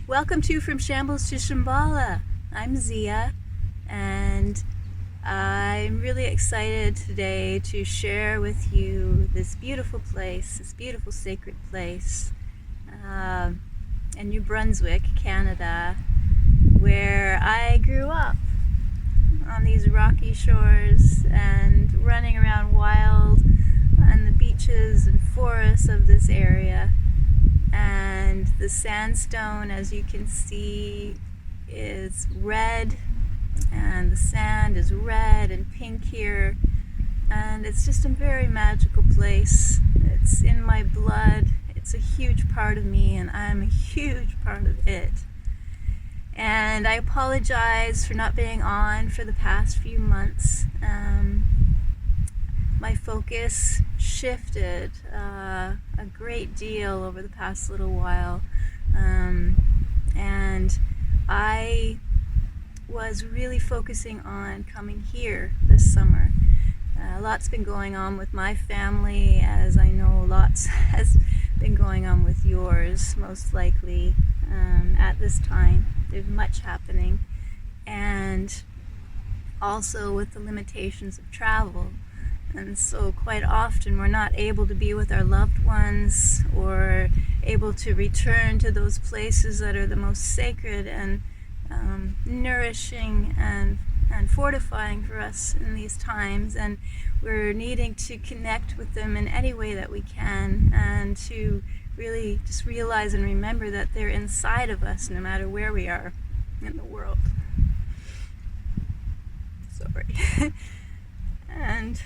Welcome to From Shambles to Shambhala. I'm Zia, and I'm really excited today to share with you this beautiful place, this beautiful sacred place in New Brunswick, Canada, where I grew up on these rocky shores and running around wild on the beaches and forests of this area. And the sandstone, as you can see, is red, and the sand is red and pink here, and it's just a very magical place. It's in my blood. It's a huge part of me, and I'm a huge part of it. And I apologize for not being on for the past few months. My focus shifted a great deal over the past little while, and I was really focusing on coming here this summer. Lots been going on with my family, as I know lots has been going on with yours, most likely at this time. There's much happening, and also with the limitations of travel. And so quite often we're not able to be with our loved ones or able to return to those places that are the most sacred and nourishing and fortifying for us in these times. And we're needing to connect with them in any way that we can, and to really just realize and remember that they're inside of us no matter where we are in the world. Sorry. And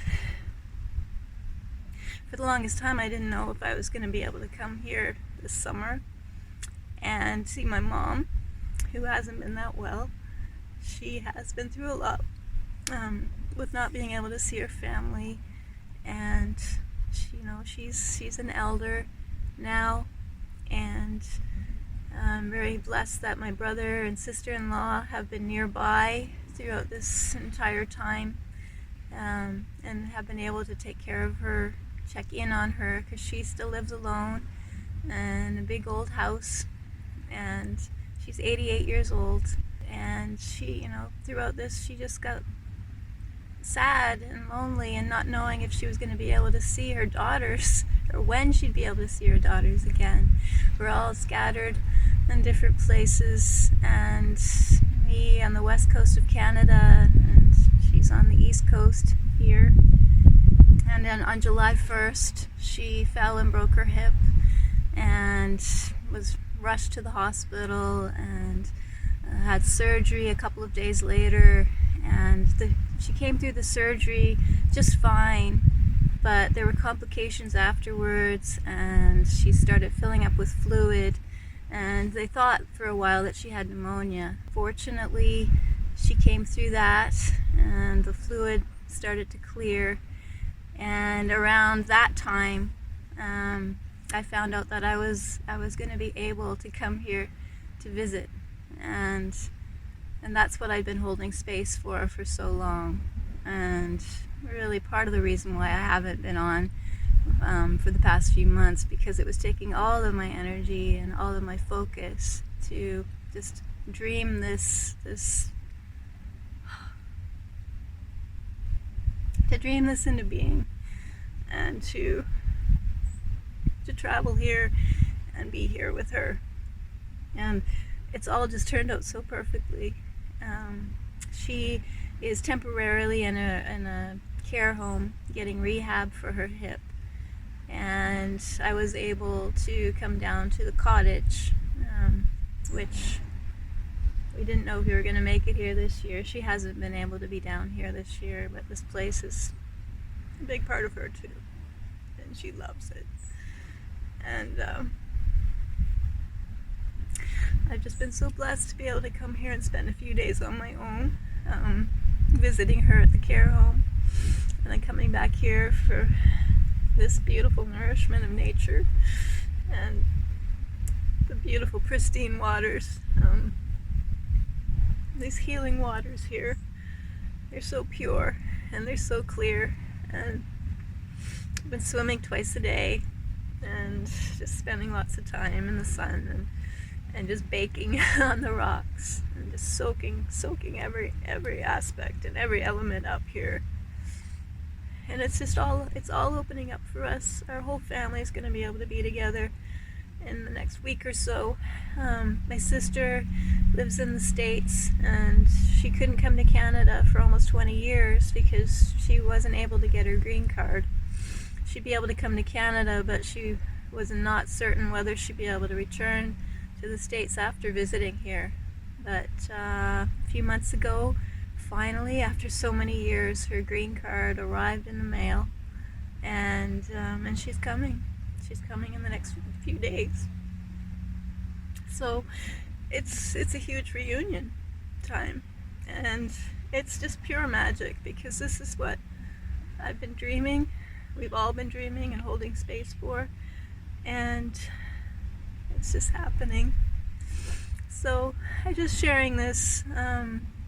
for the longest time I didn't know if I was going to be able to come here this summer and see my mom, who hasn't been that well. She has been through a lot with not being able to see her family, and she's an elder now, and I'm very blessed that my brother and sister-in-law have been nearby throughout this entire time, and have been able to take care of her, check in on her, because she still lives alone in a big old house, and she's 88 years old. And she, throughout this, she just got sad and lonely, and not knowing if she was going to be able to see her daughters, or when she'd be able to see her daughters again. We're all scattered in different places, and me on the west coast of Canada, and she's on the east coast here. And then on July 1st, she fell and broke her hip and was rushed to the hospital, and had surgery a couple of days later. And she came through the surgery just fine, but there were complications afterwards, and she started filling up with fluid, and they thought for a while that she had pneumonia. Fortunately, she came through that, and the fluid started to clear. And around that time, I found out that I was going to be able to come here to visit, and that's what I've been holding space for so long, and really part of the reason why I haven't been on for the past few months, because it was taking all of my energy and all of my focus to just dream this into being, and to travel here and be here with her. And it's all just turned out so perfectly. She is temporarily in a care home getting rehab for her hip, and I was able to come down to the cottage, which we didn't know if we were going to make it here this year. She hasn't been able to be down here this year, but this place is a big part of her too, and she loves it. And I've just been so blessed to be able to come here and spend a few days on my own, visiting her at the care home, and then coming back here for this beautiful nourishment of nature and the beautiful pristine waters. These healing waters here, they're so pure and they're so clear, and I've been swimming twice a day and just spending lots of time in the sun and just baking on the rocks and just soaking every aspect and every element up here. And it's all opening up for us. Our whole family is going to be able to be together in the next week or so. My sister lives in the States, and she couldn't come to Canada for almost 20 years because she wasn't able to get her green card. She'd be able to come to Canada, but she was not certain whether she'd be able to return to the States after visiting here. But a few months ago, finally, after so many years, her green card arrived in the mail, and she's coming. She's coming in the next few days. So it's a huge reunion time, and it's just pure magic, because this is what I've been dreaming, we've all been dreaming and holding space for, and it's just happening. So I'm just sharing this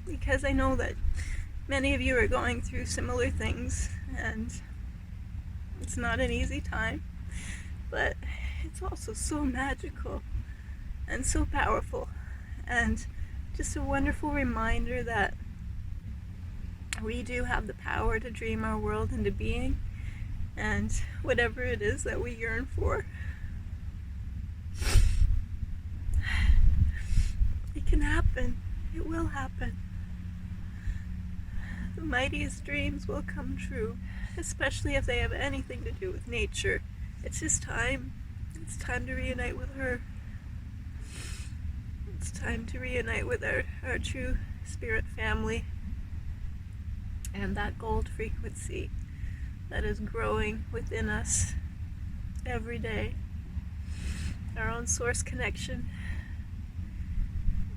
because I know that many of you are going through similar things, and it's not an easy time, but it's also so magical and so powerful, and just a wonderful reminder that we do have the power to dream our world into being, and whatever it is that we yearn for, it can happen. It will happen. The mightiest dreams will come true, especially if they have anything to do with nature. It's just time. It's time to reunite with her. It's time to reunite with our true spirit family, and that gold frequency that is growing within us every day. Our own source connection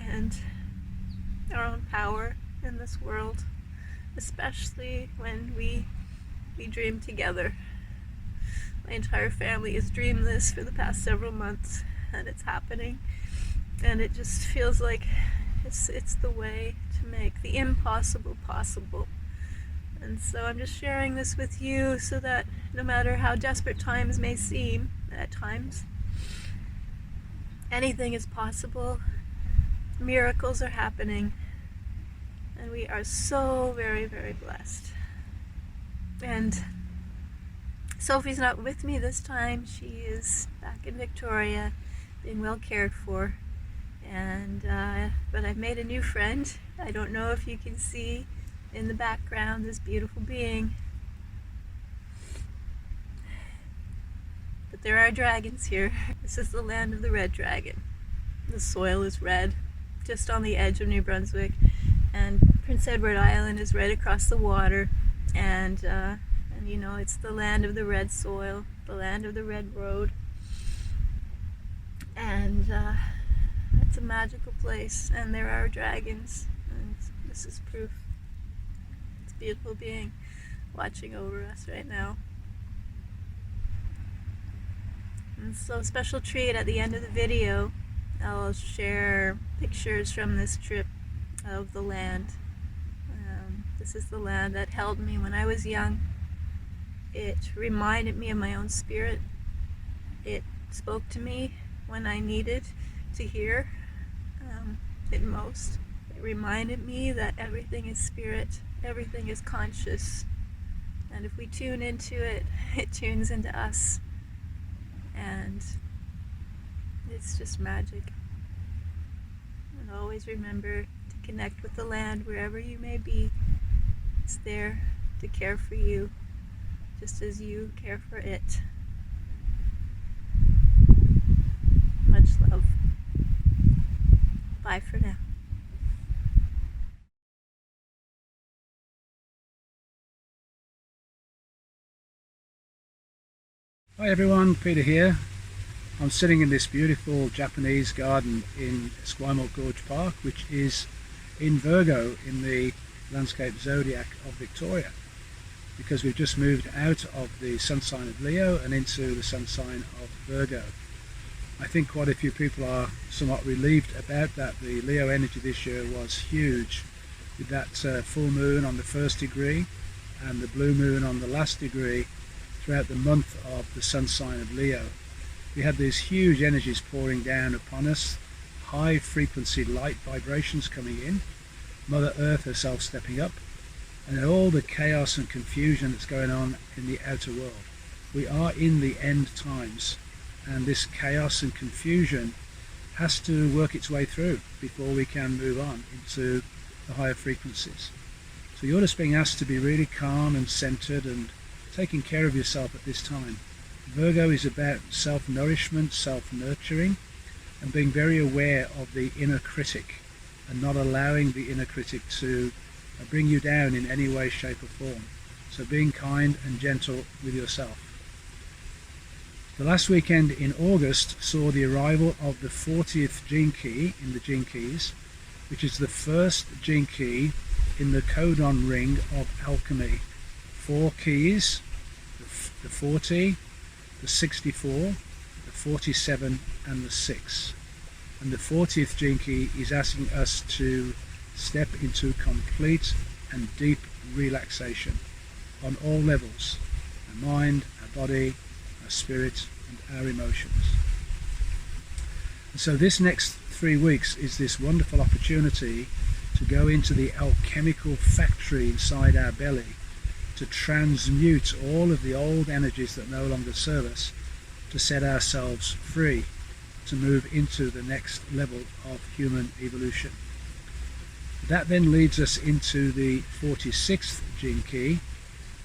and our own power in this world, especially when we dream together. My entire family has dreamed this for the past several months, and it's happening, and it just feels like it's the way to make the impossible possible. And so I'm just sharing this with you so that no matter how desperate times may seem at times, anything is possible. Miracles are happening, and we are so very, very blessed. And Sophie's not with me this time. She is back in Victoria, being well cared for. And but I've made a new friend. I don't know if you can see in the background this beautiful being, but there are dragons here. This is the land of the red dragon. The soil is red, just on the edge of New Brunswick, and Prince Edward Island is right across the water, and you know, it's the land of the red soil, the land of the red road, and it's a magical place, and there are dragons, and this is proof. It's a beautiful being watching over us right now. And so, special treat, at the end of the video I'll share pictures from this trip of the land. This is the land that held me when I was young. It reminded me of my own spirit. It spoke to me when I needed to hear it most. It reminded me that everything is spirit, everything is conscious, and if we tune into it, it tunes into us, and it's just magic. And always remember to connect with the land wherever you may be. It's there to care for you, just as you care for it. Much love. Bye for now. Hi everyone, Peter here. I'm sitting in this beautiful Japanese garden in Esquimalt Gorge Park, which is in Virgo, in the landscape zodiac of Victoria, because we've just moved out of the sun sign of Leo and into the sun sign of Virgo. I think quite a few people are somewhat relieved about that. The Leo energy this year was huge, with that full moon on the first degree and the blue moon on the last degree throughout the month of the sun sign of Leo. We had these huge energies pouring down upon us, high frequency light vibrations coming in, Mother Earth herself stepping up, and all the chaos and confusion that's going on in the outer world. We are in the end times, and this chaos and confusion has to work its way through before we can move on into the higher frequencies. So you're just being asked to be really calm and centered and taking care of yourself at this time. Virgo is about self-nourishment, self-nurturing, and being very aware of the inner critic and not allowing the inner critic to bring you down in any way, shape or form. So being kind and gentle with yourself. The last weekend in August saw the arrival of the 40th gene key in the gene keys, which is the first gene key in the codon ring of alchemy. 4 keys, the 40, the 64, the 47 and the 6. And the 40th gene key is asking us to step into complete and deep relaxation on all levels: our mind, our body, our spirit and our emotions. And so this next 3 weeks is this wonderful opportunity to go into the alchemical factory inside our belly, to transmute all of the old energies that no longer serve us, to set ourselves free, to move into the next level of human evolution. That then leads us into the 46th gene key,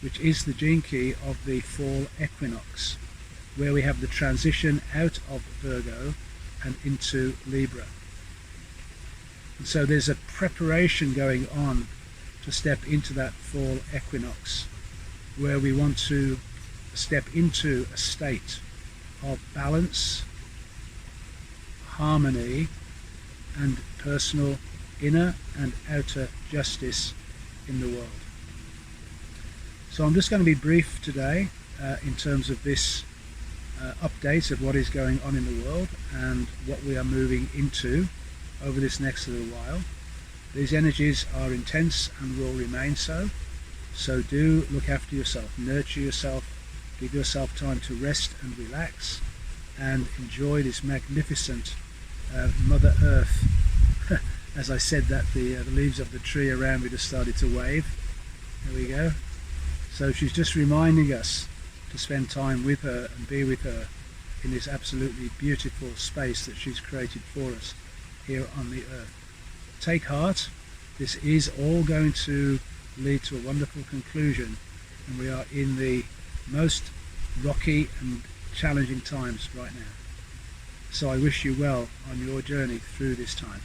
which is the gene key of the fall equinox, where we have the transition out of Virgo and into Libra. And so there's a preparation going on to step into that fall equinox, where we want to step into a state of balance, harmony, and personal inner and outer justice in the world. So I'm just going to be brief today in terms of this update of what is going on in the world and what we are moving into over this next little while. These energies are intense and will remain so. So do look after yourself, nurture yourself, give yourself time to rest and relax, and enjoy this magnificent Mother Earth. As I said that, the leaves of the tree around me just started to wave. There we go. So she's just reminding us to spend time with her and be with her in this absolutely beautiful space that she's created for us here on the earth. Take heart. This is all going to lead to a wonderful conclusion, and we are in the most rocky and challenging times right now. So I wish you well on your journey through this time.